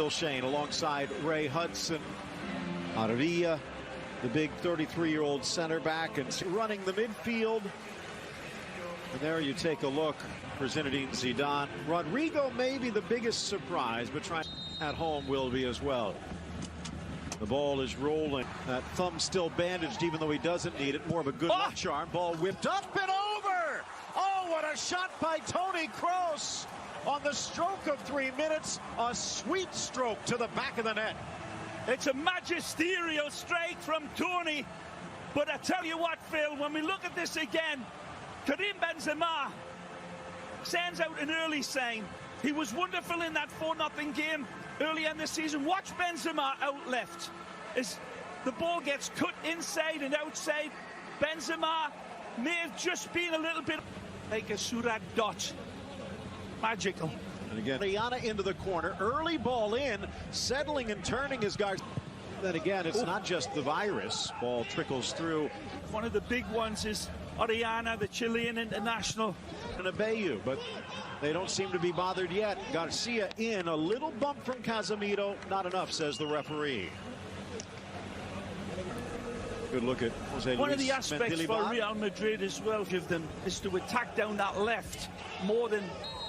Phil Shane alongside Ray Hudson. Arvilla, the big 33-year-old center back, and running the midfield. And there you take a look for Zinedine Zidane. Rodrigo may be the biggest surprise, but trying at home will be as well. The ball is rolling. That thumb still bandaged, even though he doesn't need it. More of a good luck charm. Ball whipped up and over. Oh, what a shot by Toni Kroos on the stroke of 3 minutes. A sweet stroke to the back of the net. It's a magisterial strike from Toni. But I tell you what, Phil, when we look at this again, Karim Benzema sends out an early sign. He was wonderful in that 4-0 game earlier in the season. Watch Benzema out left. As the ball gets cut inside and outside, Benzema may have just been a little bit like a Surat dot. Magical. And again, Rihanna into the corner. Early ball in, settling and turning his guards. Then again, it's not just the virus. Ball trickles through. One of the big ones is Oriana, the Chilean international. And Abeyu, but they don't seem to be bothered yet. Garcia in, a little bump from Casemiro. Not enough, says the referee. Good look at Jose One Luis of the aspects Mendilibar. for Real Madrid as well, give them, is to attack down that left more than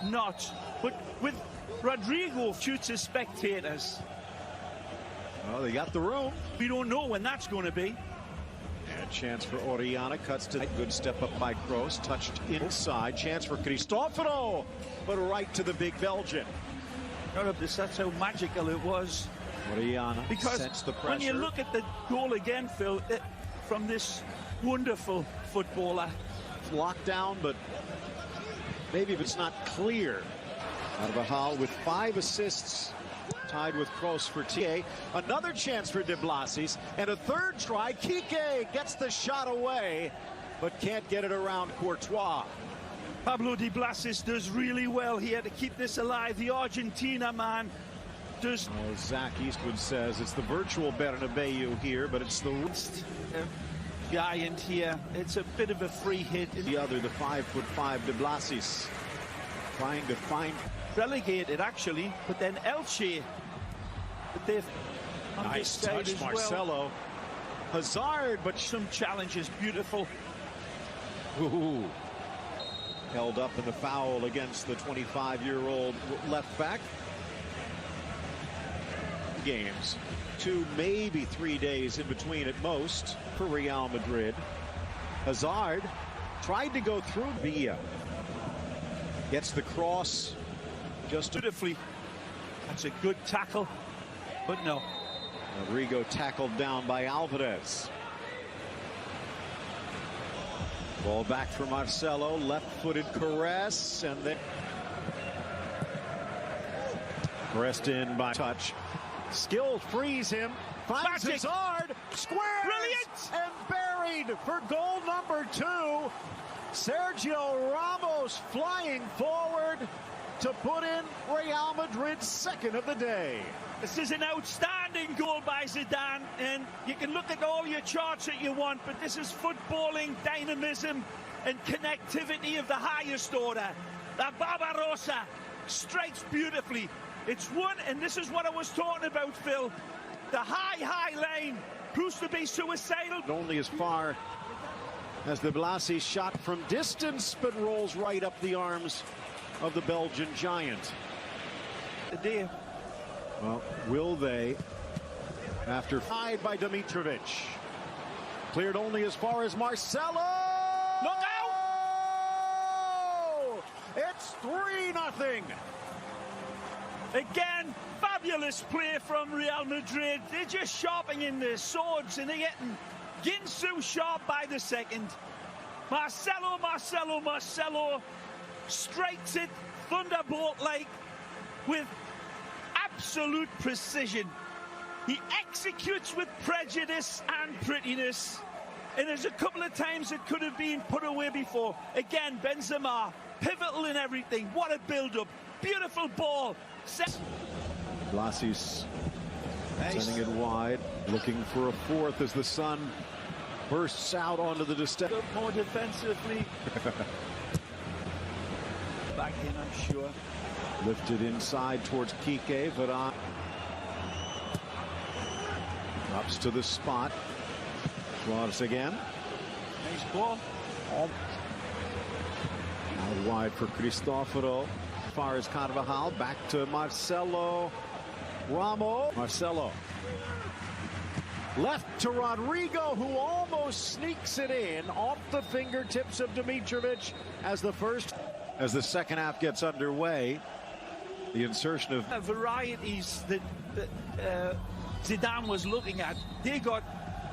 not. But with Rodrigo, future spectators, Oh, they got the room. we don't know when that's going to be. And a chance for Oriana, cuts to good step up by Kroos, touched inside, chance for Cristoforo, but right to the big Belgian. None of this, that's how magical it was. Oriana Because sensed the pressure. when you look at the goal again, Phil, from this wonderful footballer. Locked down, but maybe if it's not clear. Carvajal with 5 assists, tied with Kroos for TA. Another chance for De Blasis, and a third try. Kike gets the shot away, but can't get it around Courtois. Pablo De Blasis does really well here to keep this alive. The Argentina man does. Zach Eastwood says it's the virtual Bernabeu here, but it's the giant here. It's a bit of a free hit. the other, the 5'5" De Blasis, trying to find. Relegated actually, but then Elche. But they've Nice touch, Marcelo. Well. Hazard, but Some challenges, beautiful. ooh, held up in the foul against the 25-year-old left back. Games, 2, maybe 3 days in between at most for Real Madrid. Hazard tried to go through Villa. Gets the cross. Just Beautifully. That's a good tackle, but no. Rodrigo tackled down by Alvarez. Ball back for Marcelo, left-footed caress, and then pressed in by touch. Skill frees him, finds Magic. Hazard, squares, Brilliant. and buried for goal number 2. Sergio Ramos flying forward to put in Real Madrid's second of the day. This is an outstanding goal by Zidane, and you can look at all your charts that you want, but this is footballing dynamism and connectivity of the highest order. The Barbarossa strikes beautifully. It's one, and this is what I was talking about, Phil. The high line proves to be suicidal. Only as far as the Blasi shot from distance, but rolls right up the arms of the Belgian giant. Today. Well, will they? After tied by Dimitrovic. Cleared only as far as Marcelo. Look out! It's 3-0. Again, fabulous play from Real Madrid. They're just sharpening their swords, and they're getting Ginsu sharp by the second. Marcelo strikes it thunderbolt-like with absolute precision. He executes with prejudice and prettiness. And there's a couple of times it could have been put away before. Again, Benzema, pivotal in everything. What a build-up. Beautiful ball. Blasi's sending it wide, looking for a fourth as the sun bursts out onto the distance. More defensively. Back in, I'm sure. Lifted inside towards Kike, Varane. Drops to the spot. Suarez again. Nice ball. Out wide for Cristoforo. As far as Carvajal. Back to Marcelo. Ramos. Marcelo. Left to Rodrigo, who almost sneaks it in off the fingertips of Dimitrovic as the second half gets underway. The insertion of varieties that Zidane was looking at, they got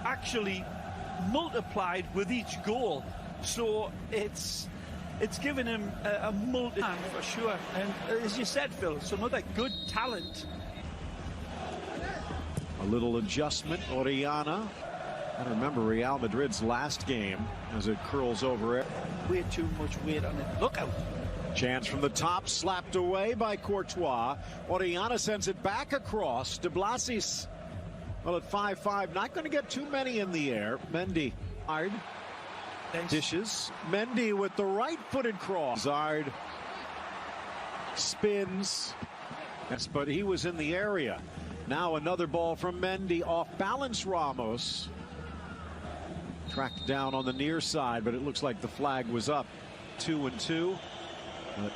actually multiplied with each goal. So it's given him a multi for sure. And as you said, Phil, some other good talent. A little adjustment, Orellana. I remember Real Madrid's last game as it curls over it. Way too much weight on it. Look out. Chance from the top, slapped away by Courtois. Orellana sends it back across. De Blasis, well, at 5'5", not going to get too many in the air. Mendy, hard. Dishes. Mendy with the right-footed cross. Zard spins. Yes, but he was in the area. Now another ball from Mendy, off balance Ramos. Tracked down on the near side, but it looks like the flag was up. 2-2. But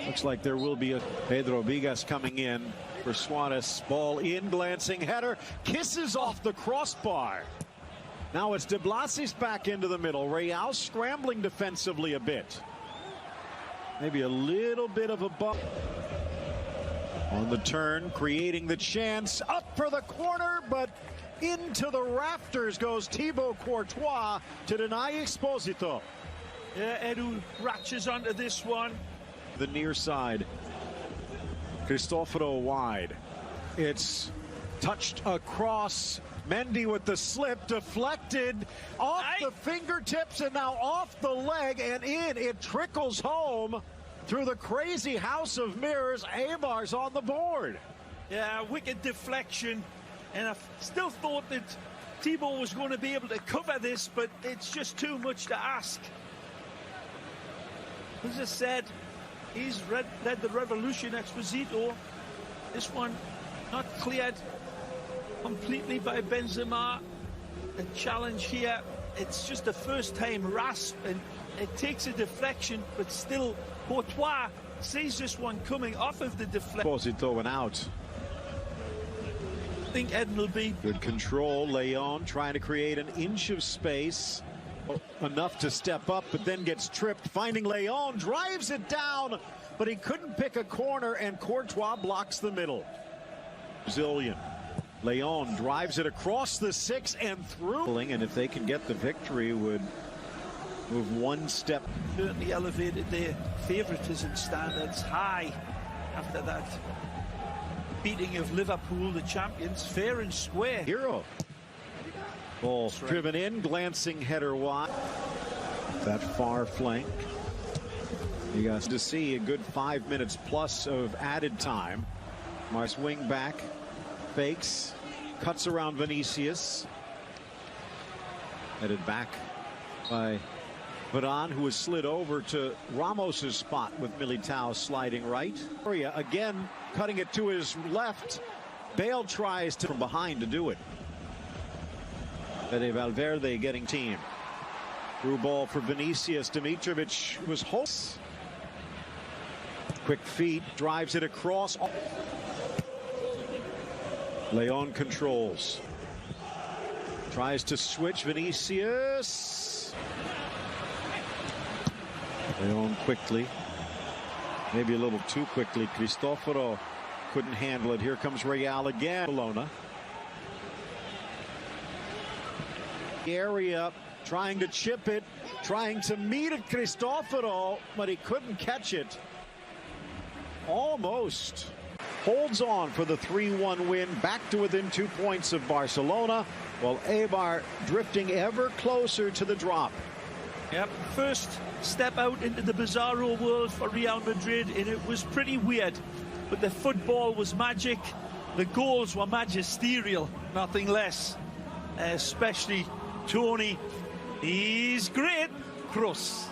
looks like there will be a Pedro Vigas coming in for Suarez. Ball in, glancing header, kisses off the crossbar. Now it's De Blasis back into the middle. Real scrambling defensively a bit. Maybe a little bit of a bump. On the turn, creating the chance, up for the corner, but into the rafters goes Thibaut Courtois to deny Exposito. Yeah, Edu ratchets onto this one. The near side. Cristoforo wide. It's touched across. Mendy with the slip, deflected off the fingertips and now off the leg and in. It trickles home through the crazy house of mirrors. Eibar's on the board. Yeah, wicked deflection. And I still thought that Thibaut was going to be able to cover this, but it's just too much to ask. As I said, he's led the revolution, Exposito. This one not cleared completely by Benzema. The challenge here, it's just the first time rasp, and it takes a deflection, but still Courtois sees this one coming off of the deflection. Exposito went out. I think Eden will be. Good control. Leon trying to create an inch of space. Enough to step up, but then gets tripped. Finding Leon, drives it down, but he couldn't pick a corner, and Courtois blocks the middle. Brazilian. Leon drives it across the 6 and through. And if they can get the victory, would move one step. Certainly elevated their favoritism standards high after that beating of Liverpool, the champions, fair and square. Hero. Ball driven in, glancing header wide. That far flank. You guys to see a good 5 minutes plus of added time. Mars wing back, fakes, cuts around Vinicius. Headed back by Varane, who has slid over to Ramos's spot with Militao sliding right. Again, cutting it to his left. Bale tries to from behind to do it. Fede Valverde getting team. Through ball for Vinicius. Dimitrovic was host. Quick feet, drives it across. Leon controls. Tries to switch. Vinicius. Leon quickly. Maybe a little too quickly. Cristoforo couldn't handle it. Here comes Real again. Barcelona. Area trying to chip it, trying to meet it, Cristoforo, but he couldn't catch it. Almost. Holds on for the 3-1 win, back to within 2 points of Barcelona, while Eibar drifting ever closer to the drop. Yep, first step out into the bizarro world for Real Madrid, and it was pretty weird, but the football was magic, the goals were magisterial, nothing less, especially Tony. He's great. Cross.